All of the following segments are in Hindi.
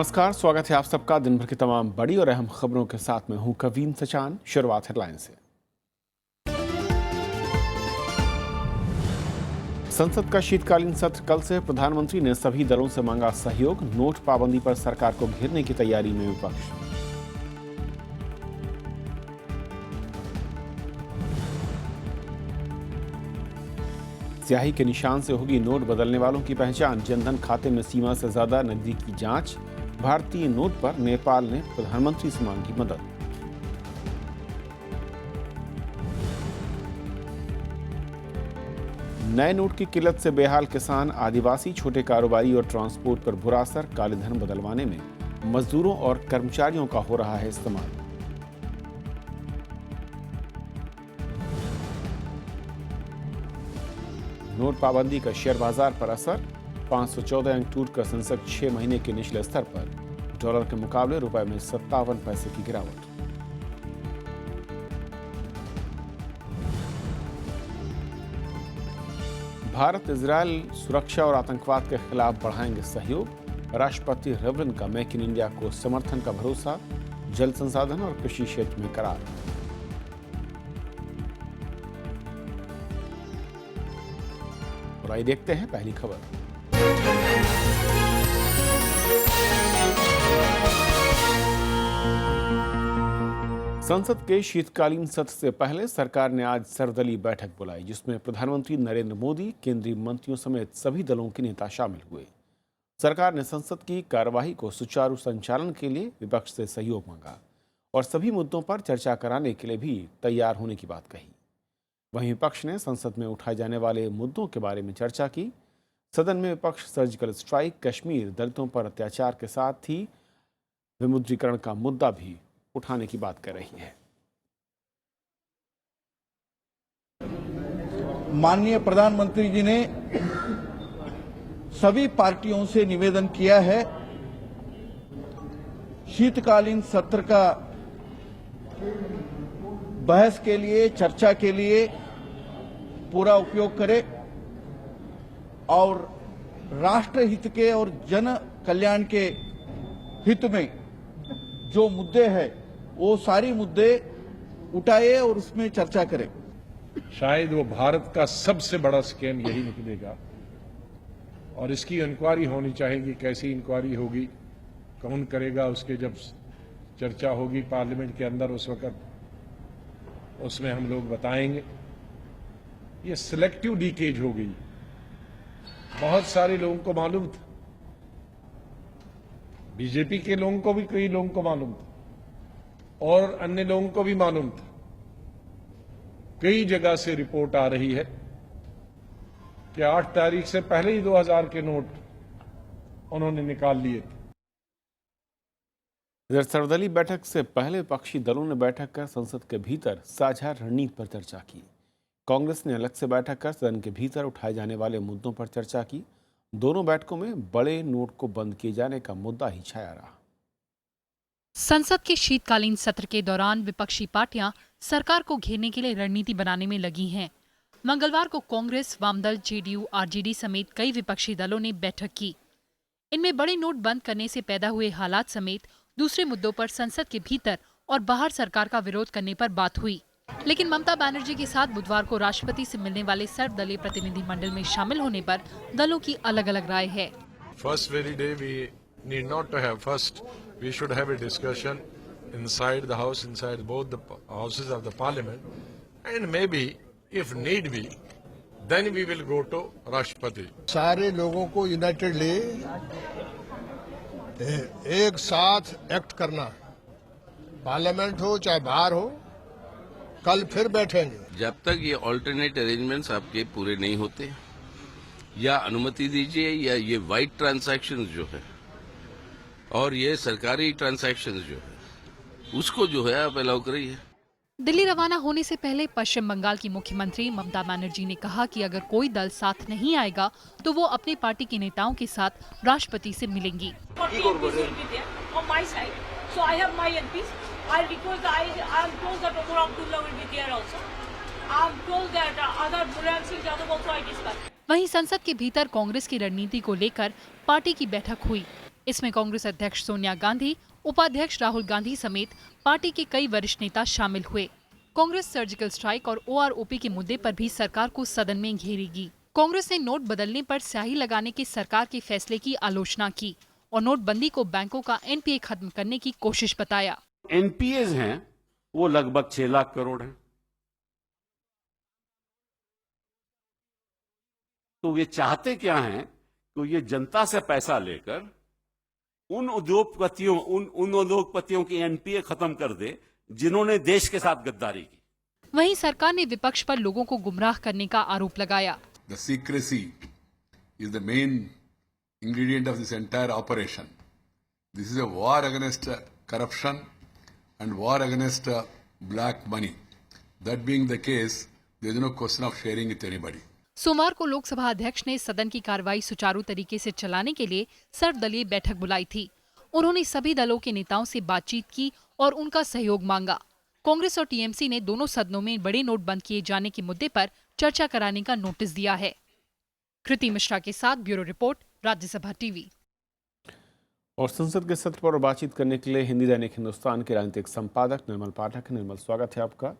नमस्कार, स्वागत है आप सबका दिन भर की तमाम बड़ी और अहम खबरों के साथ। मैं हूं कवीन सचान। शुरुआत हेडलाइन से। संसद का शीतकालीन सत्र कल से। प्रधानमंत्री ने सभी दलों से मांगा सहयोग। नोट पाबंदी पर सरकार को घेरने की तैयारी में विपक्ष। स्याही के निशान से होगी नोट बदलने वालों की पहचान। जनधन खाते में सीमा से ज्यादा नकदी की जांच। भारतीय नोट पर नेपाल ने प्रधानमंत्री से मांगी मदद। नए नोट की किल्लत से बेहाल किसान, आदिवासी, छोटे कारोबारी और ट्रांसपोर्ट पर बुरा असर। काले धन बदलवाने में मजदूरों और कर्मचारियों का हो रहा है इस्तेमाल। नोट पाबंदी का शेयर बाजार पर असर। 514 अंक टूटकर सेंसेक्स 6 महीने के निचले स्तर पर। डॉलर के मुकाबले रुपए में 57 पैसे की गिरावट। भारत इजरायल सुरक्षा और आतंकवाद के खिलाफ बढ़ाएंगे सहयोग। राष्ट्रपति रेवलिन का मेक इन इंडिया को समर्थन का भरोसा। जल संसाधन और कृषि क्षेत्र में करार। और आइए देखते हैं पहली खबर। संसद के शीतकालीन सत्र से पहले सरकार ने आज सर्वदलीय बैठक बुलाई, जिसमें प्रधानमंत्री नरेंद्र मोदी, केंद्रीय मंत्रियों समेत सभी दलों के नेता शामिल हुए। सरकार ने संसद की कार्यवाही को सुचारू संचालन के लिए विपक्ष से सहयोग मांगा और सभी मुद्दों पर चर्चा कराने के लिए भी तैयार होने की बात कही। वहीं विपक्ष ने संसद में उठाए जाने वाले मुद्दों के बारे में चर्चा की। सदन में विपक्ष सर्जिकल स्ट्राइक, कश्मीर, दलितों पर अत्याचार के साथ ही विमुद्रीकरण का मुद्दा भी उठाने की बात कर रही है। माननीय प्रधानमंत्री जी ने सभी पार्टियों से निवेदन किया है, शीतकालीन सत्र का बहस के लिए, चर्चा के लिए पूरा उपयोग करें और राष्ट्र हित के और जन कल्याण के हित में जो मुद्दे हैं वो सारी मुद्दे उठाए और उसमें चर्चा करें। शायद वो भारत का सबसे बड़ा स्कैम यही निकलेगा और इसकी इंक्वायरी होनी चाहिए। कैसी इंक्वायरी होगी, कौन करेगा, उसके जब चर्चा होगी पार्लियामेंट के अंदर उस वक्त उसमें हम लोग बताएंगे। ये सिलेक्टिव लीकेज हो गई। बहुत सारे लोगों को मालूम था, बीजेपी के लोगों को भी कई लोगों को मालूम था और अन्य लोगों को भी मालूम था। कई जगह से रिपोर्ट आ रही है कि 8 तारीख से पहले ही 2000 के नोट उन्होंने निकाल लिए थे। इधर सर्वदलीय बैठक से पहले विपक्षी दलों ने बैठक कर संसद के भीतर साझा रणनीति पर चर्चा की। कांग्रेस ने अलग से बैठक कर सदन के भीतर उठाए जाने वाले मुद्दों पर चर्चा की। दोनों बैठकों में बड़े नोट को बंद किए जाने का मुद्दा ही छाया रहा। संसद के शीतकालीन सत्र के दौरान विपक्षी पार्टियां सरकार को घेरने के लिए रणनीति बनाने में लगी हैं। मंगलवार को कांग्रेस, वामदल, जेडीयू, आरजेडी समेत कई विपक्षी दलों ने बैठक की। इनमें बड़े नोट बंद करने से पैदा हुए हालात समेत दूसरे मुद्दों पर संसद के भीतर और बाहर सरकार का विरोध करने पर बात हुई। लेकिन ममता बनर्जी के साथ बुधवार को राष्ट्रपति से मिलने वाले सर्वदलीय प्रतिनिधि मंडल में शामिल होने पर दलों की अलग अलग राय है। First very day we need not to have. First we should have a discussion inside the house, inside both the houses of the parliament, and maybe if need be, then we will go to राष्ट्रपति। सारे लोगों को यूनाइटेड ले एक साथ एक्ट करना, पार्लियामेंट हो चाहे बाहर हो, कल फिर बैठेंगे। जब तक ये ऑल्टरनेट अरेंजमेंट्स आपके पूरे नहीं होते, या अनुमति दीजिए, या ये वाइट ट्रांजैक्शंस जो है और ये सरकारी ट्रांजैक्शंस जो है उसको जो है आप अलाउ करिए। दिल्ली रवाना होने से पहले पश्चिम बंगाल की मुख्यमंत्री ममता बनर्जी ने कहा कि अगर कोई दल साथ नहीं आएगा तो वो अपनी पार्टी के नेताओं के साथ राष्ट्रपति से मिलेंगी। वहीं संसद के भीतर कांग्रेस की रणनीति को लेकर पार्टी की बैठक हुई। इसमें कांग्रेस अध्यक्ष सोनिया गांधी, उपाध्यक्ष राहुल गांधी समेत पार्टी के कई वरिष्ठ नेता शामिल हुए। कांग्रेस सर्जिकल स्ट्राइक और OROP के मुद्दे पर भी सरकार को सदन में घेरेगी। कांग्रेस ने नोट बदलने पर स्याही लगाने के सरकार के फैसले की आलोचना की और नोटबंदी को बैंकों का NPA खत्म करने की कोशिश बताया। NPAs हैं वो लगभग 6 लाख करोड़ हैं। तो ये चाहते क्या हैं कि ये जनता से पैसा लेकर उन उद्योगपतियों की NPA खत्म कर दे जिन्होंने देश के साथ गद्दारी की। वहीं सरकार ने विपक्ष पर लोगों को गुमराह करने का आरोप लगाया। The secrecy is the main ingredient of this entire operation. This is a war against corruption and war against black money. That being the case, there is no question of sharing with anybody. सोमवार को लोकसभा अध्यक्ष ने सदन की कार्रवाई सुचारू तरीके से चलाने के लिए सर्वदलीय बैठक बुलाई थी। उन्होंने सभी दलों के नेताओं से बातचीत की और उनका सहयोग मांगा। कांग्रेस और TMC ने दोनों सदनों में बड़े नोट बंद किए जाने के मुद्दे पर चर्चा कराने का नोटिस दिया है। कृति मिश्रा के साथ ब्यूरो रिपोर्ट, राज्यसभा टीवी। और संसद के सत्र पर बातचीत करने के लिए हिंदी दैनिक हिंदुस्तान के राजनीतिक संपादक निर्मल पाठक। निर्मल, स्वागत है आपका।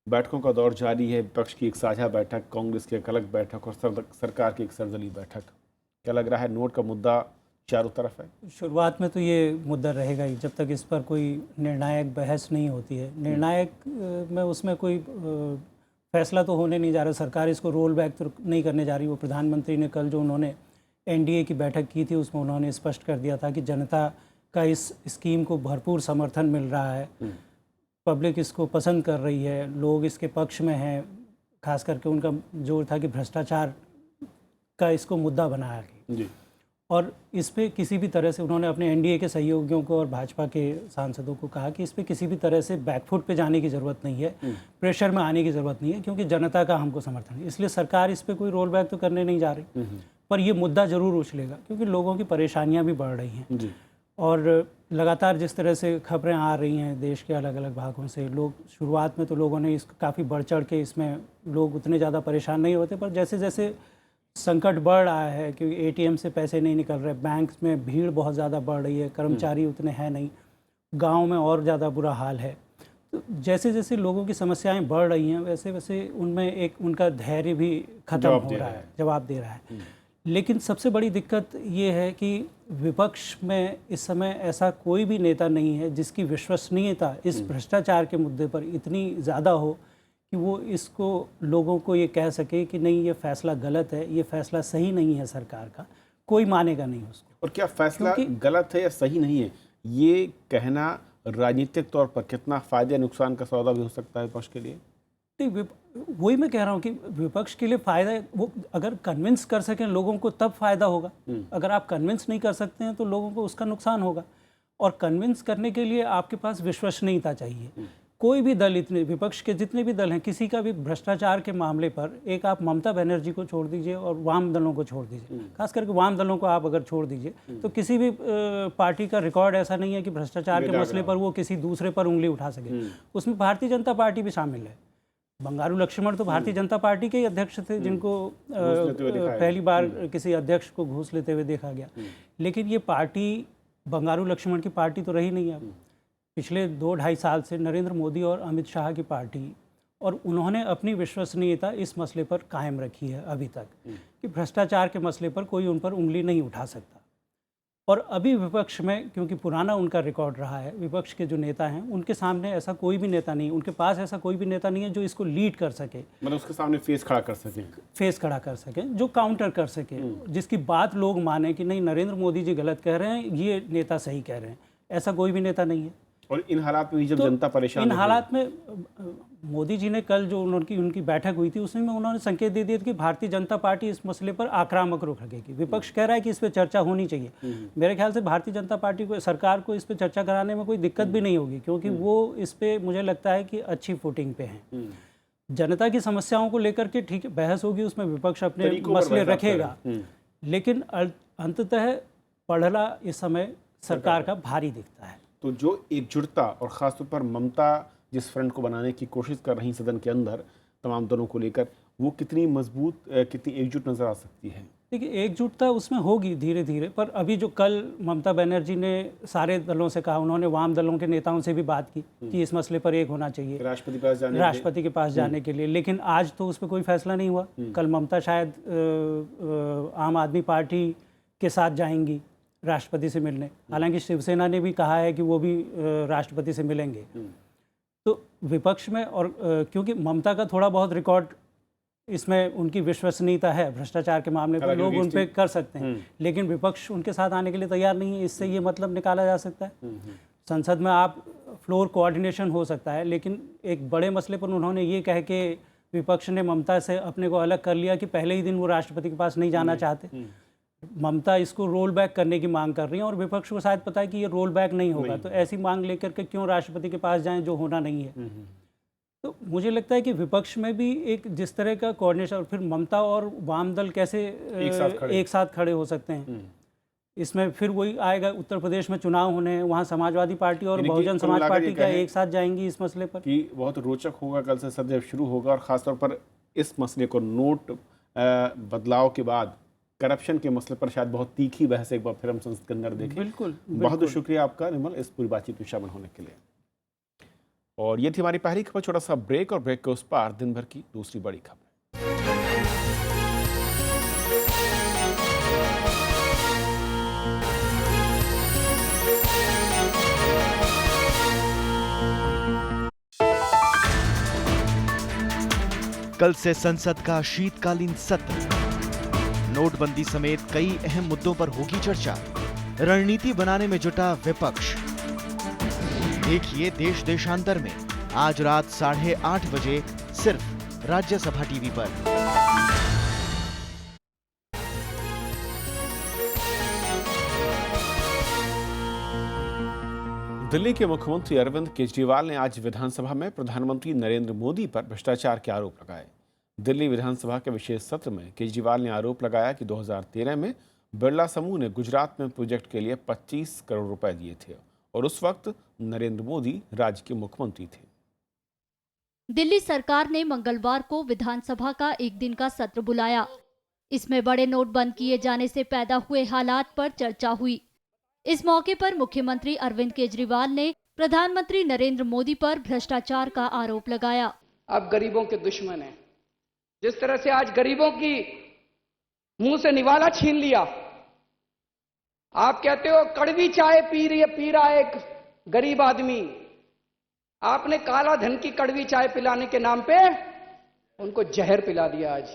बैठकों का दौर जारी है। विपक्ष की एक साझा बैठक, कांग्रेस की एक अलग बैठक और सरकार की एक सर्वदलीय बैठक। क्या लग रहा है, नोट का मुद्दा चारों तरफ है? शुरुआत में तो ये मुद्दा रहेगा ही जब तक इस पर कोई निर्णायक बहस नहीं होती है। निर्णायक में उसमें कोई फैसला तो होने नहीं जा रहा। सरकार इसको रोल बैक तो नहीं करने जा रही। वो प्रधानमंत्री ने कल जो उन्होंने NDA की बैठक की थी उसमें उन्होंने स्पष्ट कर दिया था कि जनता का इस स्कीम को भरपूर समर्थन मिल रहा है, पब्लिक इसको पसंद कर रही है, लोग इसके पक्ष में हैं। खास करके उनका जोर था कि भ्रष्टाचार का इसको मुद्दा बनाया गया और इस पे किसी भी तरह से उन्होंने अपने NDA के सहयोगियों को और भाजपा के सांसदों को कहा कि इस पे किसी भी तरह से बैकफुट पे जाने की ज़रूरत नहीं है, प्रेशर में आने की ज़रूरत नहीं है, क्योंकि जनता का हमको समर्थन है। इसलिए सरकार इस पे कोई रोल बैक तो करने नहीं जा रही, पर ये मुद्दा ज़रूर उछलेगा क्योंकि लोगों की परेशानियाँ भी बढ़ रही हैं। और लगातार जिस तरह से खबरें आ रही हैं देश के अलग अलग भागों से, लोग शुरुआत में तो लोगों ने इसको काफ़ी बढ़ चढ़ के, इसमें लोग उतने ज़्यादा परेशान नहीं होते, पर जैसे जैसे संकट बढ़ रहा है क्योंकि ATM से पैसे नहीं निकल रहे, बैंक में भीड़ बहुत ज़्यादा बढ़ रही है, कर्मचारी उतने हैं नहीं, गांव में और ज़्यादा बुरा हाल है। तो जैसे जैसे लोगों की समस्याएं बढ़ रही हैं वैसे वैसे उनमें एक उनका धैर्य भी ख़त्म हो रहा है, जवाब दे रहा है। लेकिन सबसे बड़ी दिक्कत ये है कि विपक्ष में इस समय ऐसा कोई भी नेता नहीं है जिसकी विश्वसनीयता इस भ्रष्टाचार के मुद्दे पर इतनी ज़्यादा हो कि वो इसको लोगों को ये कह सके कि नहीं ये फैसला गलत है, ये फैसला सही नहीं है सरकार का, कोई मानेगा नहीं उसको। और क्या फैसला गलत है या सही नहीं है, ये कहना राजनीतिक तौर पर कितना फायदे नुकसान का सौदा भी हो सकता है विपक्ष के लिए? नहीं, वही मैं कह रहा हूँ कि विपक्ष के लिए फ़ायदा, वो अगर कन्विंस कर सकें लोगों को तब फ़ायदा होगा। अगर आप कन्विंस नहीं कर सकते हैं तो लोगों को उसका नुकसान होगा। और कन्विंस करने के लिए आपके पास विश्वसनीयता चाहिए। कोई भी दल, इतने विपक्ष के जितने भी दल हैं, किसी का भी भ्रष्टाचार के मामले पर, एक आप ममता बनर्जी को छोड़ दीजिए और वाम दलों को छोड़ दीजिए, खास करके वाम दलों को आप अगर छोड़ दीजिए तो किसी भी पार्टी का रिकॉर्ड ऐसा नहीं है कि भ्रष्टाचार के मसले पर वो किसी दूसरे पर उंगली उठा सके। उसमें भारतीय जनता पार्टी भी शामिल है। बंगारू लक्ष्मण तो भारतीय जनता पार्टी के ही अध्यक्ष थे जिनको पहली बार किसी अध्यक्ष को घूस लेते हुए देखा गया। लेकिन ये पार्टी बंगारू लक्ष्मण की पार्टी तो रही नहीं। अब पिछले 2-2.5 साल से नरेंद्र मोदी और अमित शाह की पार्टी, और उन्होंने अपनी विश्वसनीयता इस मसले पर कायम रखी है अभी तक कि भ्रष्टाचार के मसले पर कोई उन पर उंगली नहीं उठा सकता। और अभी विपक्ष में, क्योंकि पुराना उनका रिकॉर्ड रहा है, विपक्ष के जो नेता हैं उनके सामने ऐसा कोई भी नेता नहीं, उनके पास ऐसा कोई भी नेता नहीं है जो इसको लीड कर सके, मतलब उसके सामने फेस खड़ा कर सकें, जो काउंटर कर सके, जिसकी बात लोग माने कि नहीं नरेंद्र मोदी जी गलत कह रहे हैं, ये नेता सही कह रहे हैं। ऐसा कोई भी नेता नहीं है। और इन हालात में जब जनता परेशान, इन हालात में मोदी जी ने कल जो उनकी बैठक हुई थी उसमें उन्होंने संकेत दे दिया कि भारतीय जनता पार्टी इस मसले पर आक्रामक रुख रखेगी। विपक्ष कह रहा है कि इस पर चर्चा होनी चाहिए। मेरे ख्याल से भारतीय जनता पार्टी को, सरकार को इस पर चर्चा कराने में कोई दिक्कत भी नहीं होगी, क्योंकि वो इस पे मुझे लगता है कि अच्छी फुटिंग पे हैं। जनता की समस्याओं को लेकर के ठीक बहस होगी, उसमें विपक्ष अपने मसले रखेगा, लेकिन अंततः पड़ला इस समय सरकार का भारी दिखता है। तो जो एकजुटता और ख़ासतौर पर ममता जिस फ्रंट को बनाने की कोशिश कर रही सदन के अंदर तमाम दलों को लेकर, वो कितनी मजबूत, कितनी एकजुट नज़र आ सकती है? देखिए, एकजुटता उसमें होगी धीरे धीरे, पर अभी जो कल ममता बनर्जी ने सारे दलों से कहा, उन्होंने वाम दलों के नेताओं से भी बात की कि इस मसले पर एक होना चाहिए राष्ट्रपति के पास जाने के लिए, लेकिन आज तो उस पर कोई फैसला नहीं हुआ। कल ममता शायद आम आदमी पार्टी के साथ जाएंगी राष्ट्रपति से मिलने, हालांकि शिवसेना ने भी कहा है कि वो भी राष्ट्रपति से मिलेंगे। तो विपक्ष में और क्योंकि ममता का थोड़ा बहुत रिकॉर्ड इसमें, उनकी विश्वसनीयता है भ्रष्टाचार के मामले पर, लोग उन पे कर सकते हैं, लेकिन विपक्ष उनके साथ आने के लिए तैयार नहीं है। इससे ये मतलब निकाला जा सकता है संसद में आप फ्लोर कोऑर्डिनेशन हो सकता है, लेकिन एक बड़े मसले पर उन्होंने ये कह के विपक्ष ने ममता से अपने को अलग कर लिया कि पहले ही दिन वो राष्ट्रपति के पास नहीं जाना चाहते। ममता इसको रोल बैक करने की मांग कर रही हैं और विपक्ष को शायद पता है कि ये रोल बैक नहीं होगा, तो ऐसी मांग लेकर के क्यों राष्ट्रपति के पास जाएं जो होना नहीं है। तो मुझे लगता है कि विपक्ष में भी एक जिस तरह का कोऑर्डिनेशन, और फिर ममता और वाम दल कैसे एक साथ खड़े हो सकते हैं, इसमें फिर वही आएगा। उत्तर प्रदेश में चुनाव होने हैं, वहाँ समाजवादी पार्टी और बहुजन समाज पार्टी क्या एक साथ जाएंगी इस मसले पर? कि बहुत रोचक होगा कल से सदन शुरू होगा, और खासतौर पर इस मसले को, नोट बदलाव के बाद करप्शन के मसले पर शायद बहुत तीखी बहस एक बार फिर हम संसद के अंदर देखें। बिल्कुल, बहुत शुक्रिया आपका निर्मल इस पूरी बातचीत में शामिल होने के लिए। और ये थी हमारी पहली खबर। छोटा सा ब्रेक, और ब्रेक के उस पार दिन भर की दूसरी बड़ी खबर। कल से संसद का शीतकालीन सत्र, नोटबंदी समेत कई अहम मुद्दों पर होगी चर्चा। रणनीति बनाने में जुटा विपक्ष। देखिए देश देशांतर में आज रात 8:30 बजे सिर्फ राज्यसभा टीवी पर। दिल्ली के मुख्यमंत्री अरविंद केजरीवाल ने आज विधानसभा में प्रधानमंत्री नरेंद्र मोदी पर भ्रष्टाचार के आरोप लगाए। दिल्ली विधानसभा के विशेष सत्र में केजरीवाल ने आरोप लगाया कि 2013 में बिरला समूह ने गुजरात में प्रोजेक्ट के लिए 25 करोड़ रुपए दिए थे, और उस वक्त नरेंद्र मोदी राज्य के मुख्यमंत्री थे। दिल्ली सरकार ने मंगलवार को विधानसभा का एक दिन का सत्र बुलाया। इसमें बड़े नोट बंद किए जाने से पैदा हुए हालात पर चर्चा हुई। इस मौके पर मुख्यमंत्री अरविंद केजरीवाल ने प्रधानमंत्री नरेंद्र मोदी पर भ्रष्टाचार का आरोप लगाया। आप गरीबों के दुश्मन हैं। जिस तरह से आज गरीबों की मुंह से निवाला छीन लिया। आप कहते हो कड़वी चाय पी रहा है एक गरीब आदमी, आपने काला धन की कड़वी चाय पिलाने के नाम पे उनको जहर पिला दिया। आज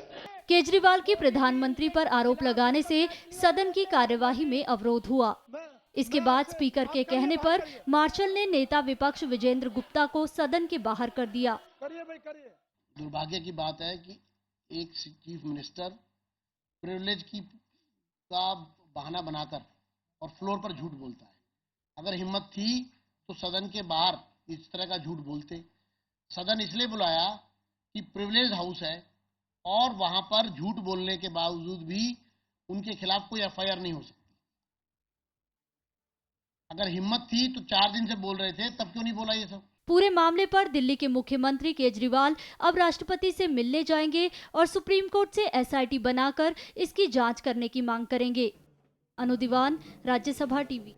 केजरीवाल की प्रधानमंत्री पर आरोप लगाने से सदन की कार्यवाही में अवरोध हुआ। इसके बाद स्पीकर के कहने पर मार्शल ने नेता विपक्ष विजेंद्र गुप्ता को सदन के बाहर कर दिया। दुर्भाग्य की बात है कि एक चीफ मिनिस्टर प्रिविलेज का बहाना बनाकर और फ्लोर पर झूठ बोलता है। अगर हिम्मत थी तो सदन के बाहर इस तरह का झूठ बोलते। सदन इसलिए बुलाया कि प्रिविलेज हाउस है और वहां पर झूठ बोलने के बावजूद भी उनके खिलाफ कोई एफआईआर नहीं हो सकती। अगर हिम्मत थी तो 4 दिन से बोल रहे थे, तब क्यों नहीं बोला ये सब? पूरे मामले पर दिल्ली के मुख्यमंत्री केजरीवाल अब राष्ट्रपति से मिलने जाएंगे और सुप्रीम कोर्ट से एसआईटी बनाकर इसकी जांच करने की मांग करेंगे। अनु दीवान, राज्यसभा टीवी।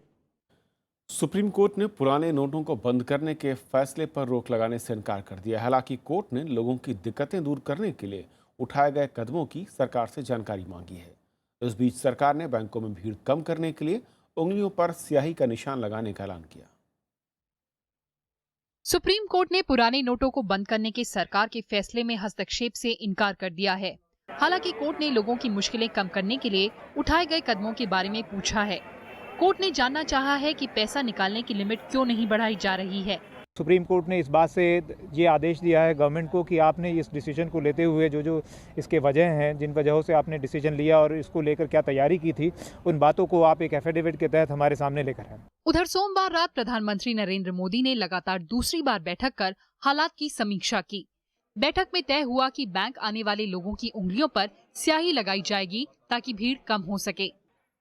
सुप्रीम कोर्ट ने पुराने नोटों को बंद करने के फैसले पर रोक लगाने से इनकार कर दिया। हालांकि कोर्ट ने लोगों की दिक्कतें दूर करने के लिए उठाए गए कदमों की सरकार से जानकारी मांगी है। इस बीच सरकार ने बैंकों में भीड़ कम करने के लिए उंगलियों पर स्याही का निशान लगाने का ऐलान किया। सुप्रीम कोर्ट ने पुराने नोटों को बंद करने के सरकार के फैसले में हस्तक्षेप से इनकार कर दिया है। हालांकि कोर्ट ने लोगों की मुश्किलें कम करने के लिए उठाए गए कदमों के बारे में पूछा है। कोर्ट ने जानना चाहा है कि पैसा निकालने की लिमिट क्यों नहीं बढ़ाई जा रही है। सुप्रीम कोर्ट ने इस बात से ये आदेश दिया है गवर्नमेंट को कि आपने इस डिसीजन को लेते हुए जो इसके वजह हैं, जिन वजहों से आपने डिसीजन लिया और इसको लेकर क्या तैयारी की थी, उन बातों को आप एक एफिडेविट के तहत हमारे सामने लेकर आए। उधर सोमवार रात प्रधानमंत्री नरेंद्र मोदी ने लगातार दूसरी बार बैठक कर हालात की समीक्षा की। बैठक में तय हुआ कि बैंक आने वाले लोगों की उंगलियों पर स्याही लगाई जाएगी ताकि भीड़ कम हो सके।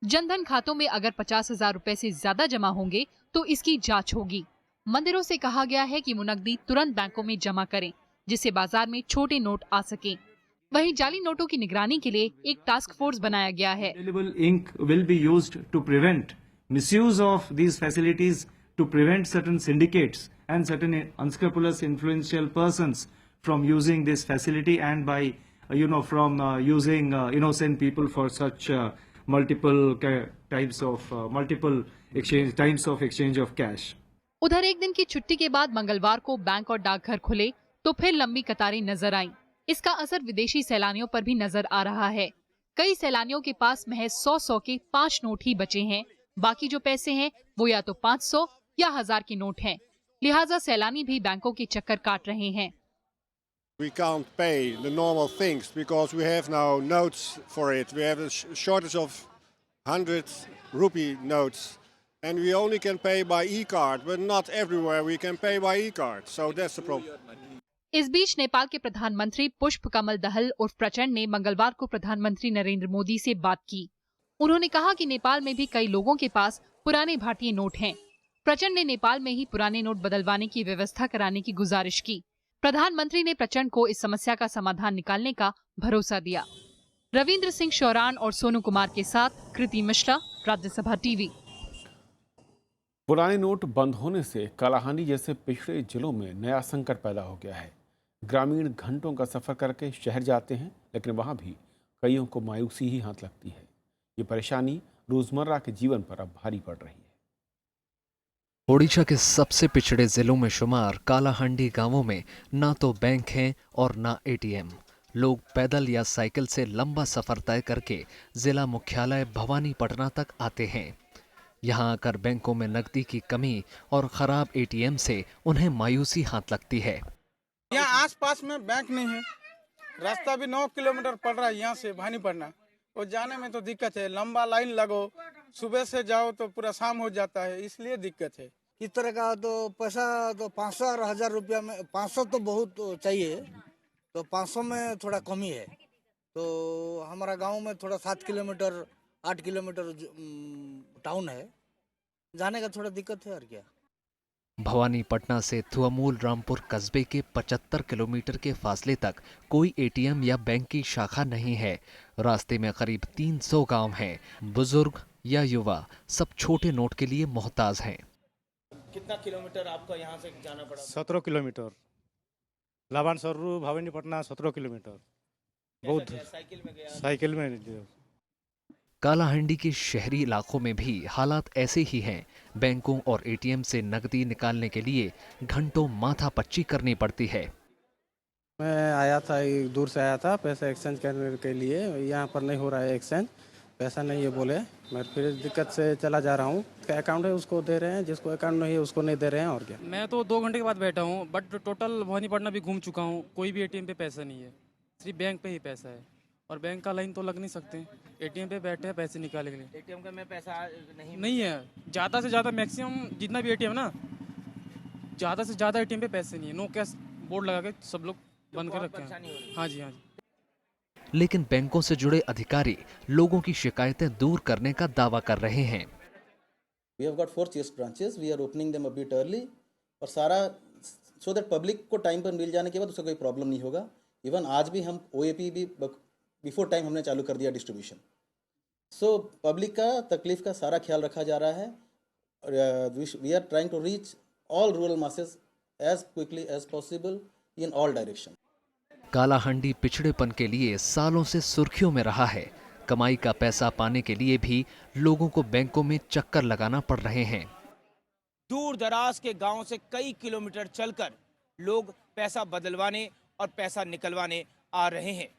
जनधन खातों में अगर 50,000 रुपए से ज्यादा जमा होंगे तो इसकी जांच होगी। मंदिरों से कहा गया है कि मुनकदी तुरंत बैंकों में जमा करें, जिससे बाजार में छोटे नोट आ सकें। वहीं जाली नोटों की निगरानी के लिए एक टास्क फोर्स बनाया गया है। Indelible ink will be used to prevent misuse of these facilities, to prevent certain syndicates and certain unscrupulous influential persons from using this facility and by from using innocent people for such multiple types of exchange of cash. उधर एक दिन की छुट्टी के बाद मंगलवार को बैंक और डाकघर खुले तो फिर लंबी कतारें नजर आईं। इसका असर विदेशी सैलानियों पर भी नजर आ रहा है। कई सैलानियों के पास महज 100 के 5 नोट ही बचे हैं। बाकी जो पैसे हैं वो या तो 500 या 1000 के नोट हैं। लिहाजा सैलानी भी बैंकों के चक्कर काट रहे हैं। We can't pay the normal things because we have now notes for it. We have a shortage of 100 rupee notes and we only can pay by e-card, but not everywhere we can pay by e-card. So that's the problem. इस बीच नेपाल के प्रधानमंत्री पुष्प कमल दहल उर्फ प्रचंड ने मंगलवार को प्रधानमंत्री नरेंद्र मोदी से बात की। उन्होंने कहा कि नेपाल में भी कई लोगों के पास पुराने भारतीय नोट हैं। प्रचंड ने नेपाल में ही पुराने नोट बदलवाने की व्यवस्था कराने की गुजारिश की। प्रधानमंत्री ने प्रचंड को इस समस्या का समाधान निकालने का भरोसा दिया। रविंद्र सिंह शौरान और सोनू कुमार के साथ कृति मिश्रा, राज्यसभा टीवी। पुराने नोट बंद होने से कालाहांडी जैसे पिछड़े जिलों में नया संकट पैदा हो गया है। ग्रामीण घंटों का सफर करके शहर जाते हैं, लेकिन वहां भी कईयों को मायूसी ही हाथ लगती है। ये परेशानी रोजमर्रा के जीवन पर अब भारी पड़ रही है। ओडिशा के सबसे पिछड़े जिलों में शुमार कालाहांडी गांवों में ना तो बैंक हैं और ना एटीएम। लोग पैदल या साइकिल से लंबा सफर तय करके जिला मुख्यालय भवानीपटना तक आते हैं। यहां आकर बैंकों में नकदी की कमी और खराब एटीएम से उन्हें मायूसी हाथ लगती है। यहाँ आसपास में बैंक नहीं है, रास्ता भी 9 किलोमीटर पड़ रहा है यहाँ से भवानीपटना। वो जाने में तो दिक्कत है, लंबा लाइन लगो, सुबह से जाओ तो पूरा शाम हो जाता है, इसलिए दिक्कत है। इस तरह का तो पैसा तो 500 और 1000 रुपया में 500 तो बहुत चाहिए, तो 500 में थोड़ा कमी है। तो हमारा गांव में थोड़ा 7 किलोमीटर 8 किलोमीटर टाउन है, जाने का थोड़ा दिक्कत है। और क्या, भवानीपटना से थुआमूल रामपुर कस्बे के 75 किलोमीटर के फासले तक कोई एटीएम या बैंक की शाखा नहीं है। रास्ते में करीब 300 गांव हैं। बुजुर्ग या युवा सब छोटे नोट के लिए मोहताज हैं। कितना किलोमीटर आपको यहाँ से जाना पड़ा? 17 किलोमीटर। लावान सररू भवानीपटना 17 किलोमीटर। बहुत साइकिल में। कालाहांडी के शहरी इलाकों में भी हालात ऐसे ही हैं। बैंकों और एटीएम से नकदी निकालने के लिए घंटों माथापच्ची करनी पड़ती है। मैं आया था, दूर से आया था पैसा एक्सचेंज करने के लिए। यहाँ पर नहीं हो रहा है एक्सचेंज, पैसा नहीं है बोले। मैं फिर दिक्कत से चला जा रहा हूँ। जिसका अकाउंट है उसको दे रहे हैं, जिसको अकाउंट नहीं है उसको नहीं दे रहे हैं। और क्या, मैं तो 2 घंटे के बाद बैठा हूँ, बट टोटल भवानीपटना भी घूम चुका हूँ। कोई भी एटीएम पे पैसा नहीं है, सिर्फ बैंक पे ही पैसा है। और बैंक का लाइन तो लग नहीं सकते, एटीएम पे बैठे हैं पैसे निकालने के लिए। एटीएम का में पैसा नहीं है। ज़्यादा से ज़्यादा मैक्सिमम जितना भी एटीएम ना, ज़्यादा से ज़्यादा एटीएम पे पैसे नहीं है। नो कैश बोर्ड लगा के सब लोग बंद कर रखे हैं। हाँ जी, हाँ जी। लेकिन बैंकों से जुड़े अधिकारी लोगों की शिकायतें दूर करने का दावा कर रहे हैं। We have got 4 chest branches. We are opening them a bit early और सारा so that public को टाइम पर मिल जाने के बाद उसका कोई प्रॉब्लम नहीं होगा। इवन आज भी हम OAP भी बिफोर टाइम हमने चालू कर दिया डिस्ट्रीब्यूशन। सो पब्लिक का तकलीफ का सारा ख्याल रखा जा रहा है। We are trying to reach all rural masses as quickly as possible in all direction. Kalahandi पिछड़ेपन के लिए सालों से सुर्खियों में रहा है। कमाई का पैसा पाने के लिए भी लोगों को बैंकों में चक्कर लगाना पड़ रहे हैं। दूर दराज के गांव से कई किलोमीटर चलकर लोग पैसा बदलवाने और पैसा निकलवाने आ रहे हैं।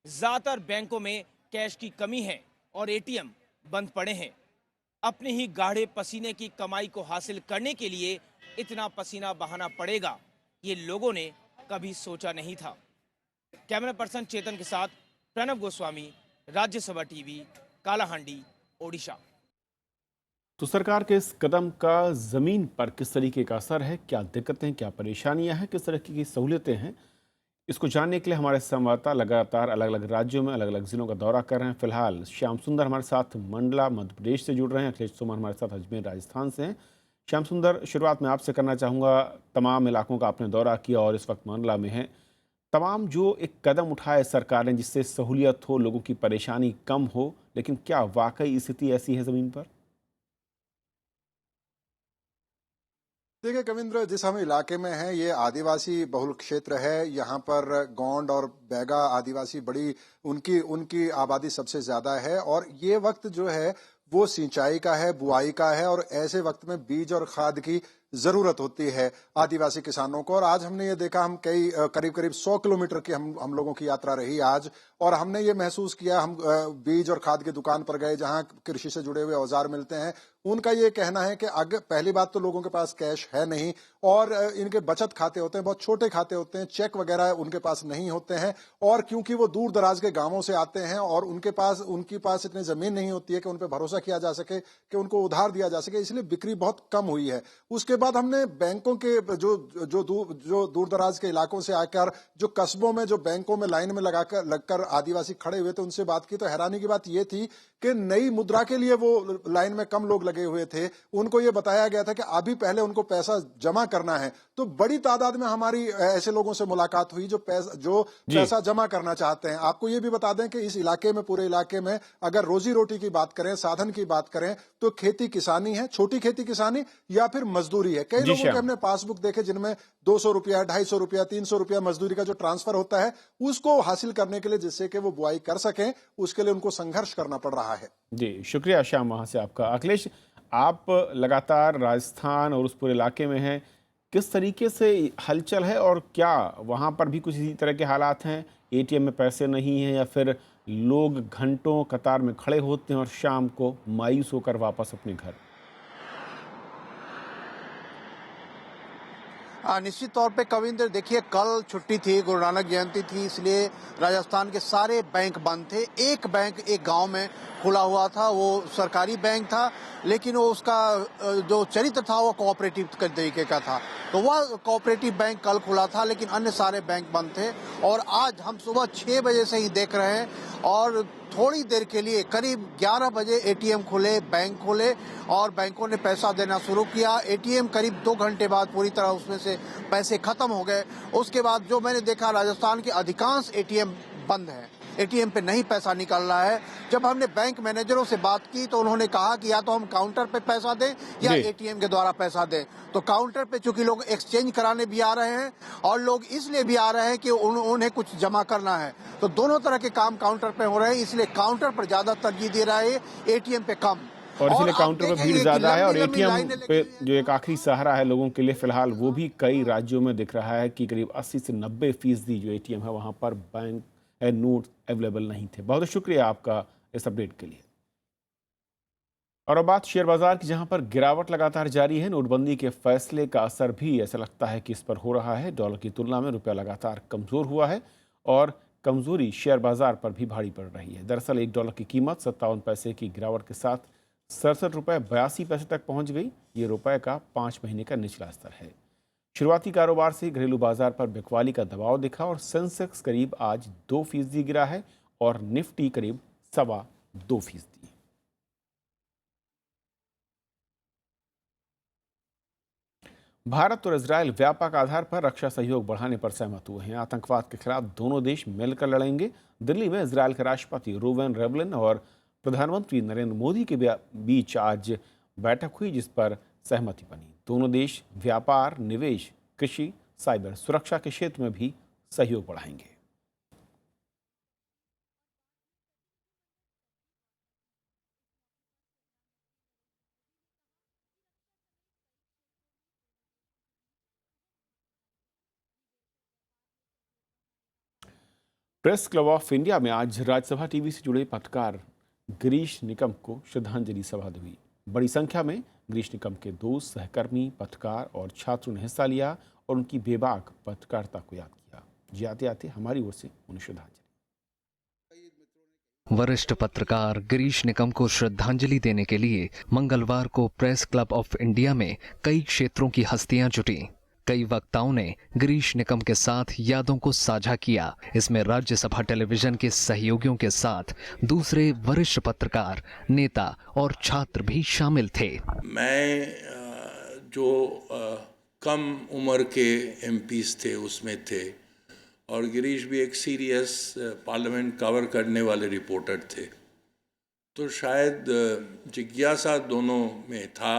ज्यादातर बैंकों में कैश की कमी है और एटीएम बंद पड़े हैं। अपने ही गाढ़े पसीने की कमाई को हासिल करने के लिए इतना पसीना बहाना पड़ेगा, ये लोगों ने कभी सोचा नहीं था। कैमरा पर्सन चेतन के साथ प्रणव गोस्वामी, राज्यसभा टीवी, कालाहांडी, ओडिशा। तो सरकार के इस कदम का जमीन पर किस तरीके का असर है, क्या दिक्कतें, क्या परेशानियां हैं, किस तरह की सहूलियतें हैं, इसको जानने के लिए हमारे संवाददाता लगातार अलग अलग राज्यों में अलग अलग जिलों का दौरा कर रहे हैं। फिलहाल श्याम सुंदर हमारे साथ मंडला मध्य प्रदेश से जुड़ रहे हैं, अखिलेश तोमर हमारे साथ अजमेर राजस्थान से हैं। श्याम सुंदर, शुरुआत में आपसे करना चाहूँगा, तमाम इलाकों का आपने दौरा किया और इस वक्त मंडला में है, तमाम जो एक कदम उठाए सरकार ने जिससे सहूलियत हो, लोगों की परेशानी कम हो, लेकिन क्या वाकई स्थिति ऐसी है ज़मीन पर? देखिए कविंद्र, जिस हम इलाके में हैं ये आदिवासी बहुल क्षेत्र है। यहाँ पर गोंड और बैगा आदिवासी बड़ी उनकी उनकी आबादी सबसे ज्यादा है और ये वक्त जो है वो सिंचाई का है, बुआई का है और ऐसे वक्त में बीज और खाद की जरूरत होती है आदिवासी किसानों को। और आज हमने ये देखा, हम करीब 100 किलोमीटर की हम लोगों की यात्रा रही आज, और हमने ये महसूस किया, हम बीज और खाद की दुकान पर गए जहां कृषि से जुड़े हुए औजार मिलते हैं। उनका ये कहना है कि पहली बात तो लोगों के पास कैश है नहीं और इनके बचत खाते होते हैं, बहुत छोटे खाते होते हैं, चेक वगैरह उनके पास नहीं होते हैं। और क्योंकि वो दूर दराज के गांवों से आते हैं और उनके पास इतनी जमीन नहीं होती है कि उन पर भरोसा किया जा सके, कि उनको उधार दिया जा सके, इसलिए बिक्री बहुत कम हुई है। उसके बाद हमने बैंकों के जो दूर दराज के इलाकों से आकर जो कस्बों में जो बैंकों में लाइन में लगकर आदिवासी खड़े हुए थे उनसे बात की, तो हैरानी की बात यह थी कि नई मुद्रा के लिए वो लाइन में कम लोग लगे हुए थे। उनको ये बताया गया था कि अभी पहले उनको पैसा जमा करना है। तो बड़ी तादाद में हमारी ऐसे लोगों से मुलाकात हुई जो पैसा जमा करना चाहते हैं। आपको ये भी बता दें कि इस इलाके में, पूरे इलाके में अगर रोजी रोटी की बात करें, साधन की बात करें, तो खेती किसानी है, छोटी खेती किसानी या फिर मजदूरी है। कई लोगों के हमने पासबुक देखे जिनमें 200 रुपया, 250 रुपया, 300 रुपया मजदूरी का जो ट्रांसफर होता है उसको हासिल करने के लिए, जिससे कि वो बुआई कर सकें, उसके लिए उनको संघर्ष करना पड़ रहा है। जी शुक्रिया श्याम वहाँ से आपका। अखिलेश, आप लगातार राजस्थान और उस पूरे इलाके में हैं, किस तरीके से हलचल है और क्या वहाँ पर भी कुछ इसी तरह के हालात हैं? एटीएम में पैसे नहीं हैं या फिर लोग घंटों कतार में खड़े होते हैं और शाम को मायूस होकर वापस अपने घर? निश्चित तौर पे कविंद्र, देखिए कल छुट्टी थी, गुरु नानक जयंती थी, इसलिए राजस्थान के सारे बैंक बंद थे। एक बैंक एक गांव में खुला हुआ था, वो सरकारी बैंक था, लेकिन वो उसका जो चरित्र था वो कोऑपरेटिव तरीके का था, तो वह कोऑपरेटिव बैंक कल खुला था, लेकिन अन्य सारे बैंक बंद थे। और आज हम सुबह 6 बजे से ही देख रहे हैं और थोड़ी देर के लिए करीब 11 बजे एटीएम खुले, बैंक खुले और बैंकों ने पैसा देना शुरू किया। एटीएम करीब 2 घंटे बाद पूरी तरह उसमें से पैसे खत्म हो गए। उसके बाद जो मैंने देखा, राजस्थान के अधिकांश एटीएम बंद हैं, एटीएम पे नहीं पैसा निकल रहा है। जब हमने बैंक मैनेजरों से बात की तो उन्होंने कहा कि या तो हम काउंटर पे पैसा दें या एटीएम के द्वारा पैसा दें। तो काउंटर पे चूंकि लोग एक्सचेंज कराने भी आ रहे हैं और लोग इसलिए भी आ रहे हैं कि उन्हें कुछ जमा करना है, तो दोनों तरह के काम काउंटर पे हो रहे हैं, इसलिए काउंटर पर ज्यादा तरजीह दे रहा है, एटीएम पे कम। और इसलिए काउंटर पर भीड़ ज्यादा है और एटीएम पे जो एक आखिरी सहारा है लोगों के लिए फिलहाल, वो भी कई राज्यों में दिख रहा है कि करीब 80 से 90% जो एटीएम है वहां पर बैंक नोट अवेलेबल नहीं थे। बहुत शुक्रिया आपका इस अपडेट के लिए। और अब बात शेयर बाजार की, जहां पर गिरावट लगातार जारी है। नोटबंदी के फैसले का असर भी ऐसा लगता है कि इस पर हो रहा है। डॉलर की तुलना में रुपया लगातार कमजोर हुआ है और कमजोरी शेयर बाजार पर भी भारी पड़ रही है। दरअसल $1 की कीमत 57 पैसे की गिरावट के साथ 67 रुपये 82 पैसे तक पहुंच गई। ये रुपये का 5 महीने का निचला स्तर है। शुरुआती कारोबार से घरेलू बाजार पर बिकवाली का दबाव दिखा और सेंसेक्स करीब आज 2% गिरा है और निफ्टी करीब 2.25%। भारत और इजरायल व्यापक आधार पर रक्षा सहयोग बढ़ाने पर सहमत हुए हैं। आतंकवाद के खिलाफ दोनों देश मिलकर लड़ेंगे। दिल्ली में इजरायल के राष्ट्रपति रूवेन रिवलिन और प्रधानमंत्री नरेंद्र मोदी के बीच आज बैठक हुई, जिस पर सहमति बनी। दोनों देश व्यापार, निवेश, कृषि, साइबर सुरक्षा के क्षेत्र में भी सहयोग बढ़ाएंगे। प्रेस क्लब ऑफ इंडिया में आज राज्यसभा टीवी से जुड़े पत्रकार गिरीश निकम को श्रद्धांजलि सभा हुई। बड़ी संख्या में गिरीश निकम के दोस्त, सहकर्मी, पत्रकार और छात्रों ने हिस्सा लिया और उनकी बेबाक पत्रकारिता को याद किया। जाते आते हमारी ओर से उन्हें श्रद्धांजलि। वरिष्ठ पत्रकार गिरीश निकम को श्रद्धांजलि देने के लिए मंगलवार को प्रेस क्लब ऑफ इंडिया में कई क्षेत्रों की हस्तियां जुटी। कई वक्ताओं ने गिरीश निकम के साथ यादों को साझा किया। इसमें राज्यसभा टेलीविजन के सहयोगियों के साथ दूसरे वरिष्ठ पत्रकार, नेता और छात्र भी शामिल थे। मैं जो कम उम्र के एमपीज थे उसमें थे, और गिरीश भी एक सीरियस पार्लियामेंट कवर करने वाले रिपोर्टर थे, तो शायद जिज्ञासा दोनों में था,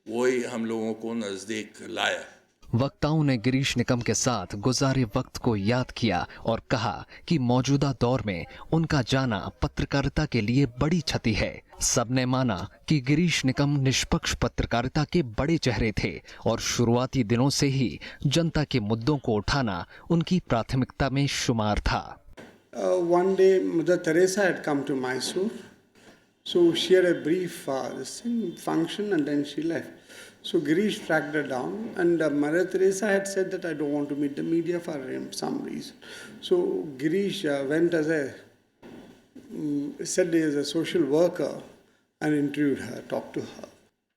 वही हम लोगों को नज़दीक लाया। वक्ताओं ने गिरीश निकम के साथ गुजारे वक्त को याद किया और कहा कि मौजूदा दौर में उनका जाना पत्रकारिता के लिए बड़ी क्षति है। सबने माना कि गिरीश निकम निष्पक्ष पत्रकारिता के बड़े चेहरे थे और शुरुआती दिनों से ही जनता के मुद्दों को उठाना उनकी प्राथमिकता में शुमार था। One day Mother Teresa had come to Mysore, so she had a brief function and then she left. So Girish tracked her down, and Mother Teresa had said that I don't want to meet the media for some reason. So Girish went as said as a social worker and interviewed her, talked to her.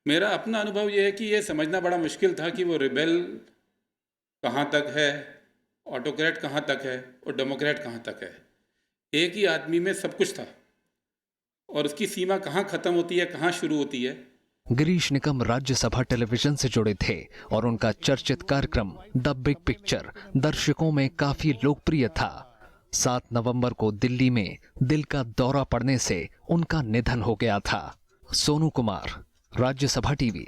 मेरा अपना अनुभव यह है कि ये समझना बड़ा मुश्किल था कि वो रिबेल कहाँ तक है, ऑटोक्रेट कहाँ तक है और डेमोक्रेट कहाँ तक है। एक ही आदमी में सब कुछ था और उसकी सीमा कहाँ खत्म होती है, कहाँ शुरू होती है। गिरीश निकम राज्यसभा टेलीविजन से जुड़े थे और उनका चर्चित कार्यक्रम द बिग पिक्चर दर्शकों में काफी लोकप्रिय था। 7 नवंबर को दिल्ली में दिल का दौरा पड़ने से उनका निधन हो गया था। सोनू कुमार, राज्यसभा टीवी।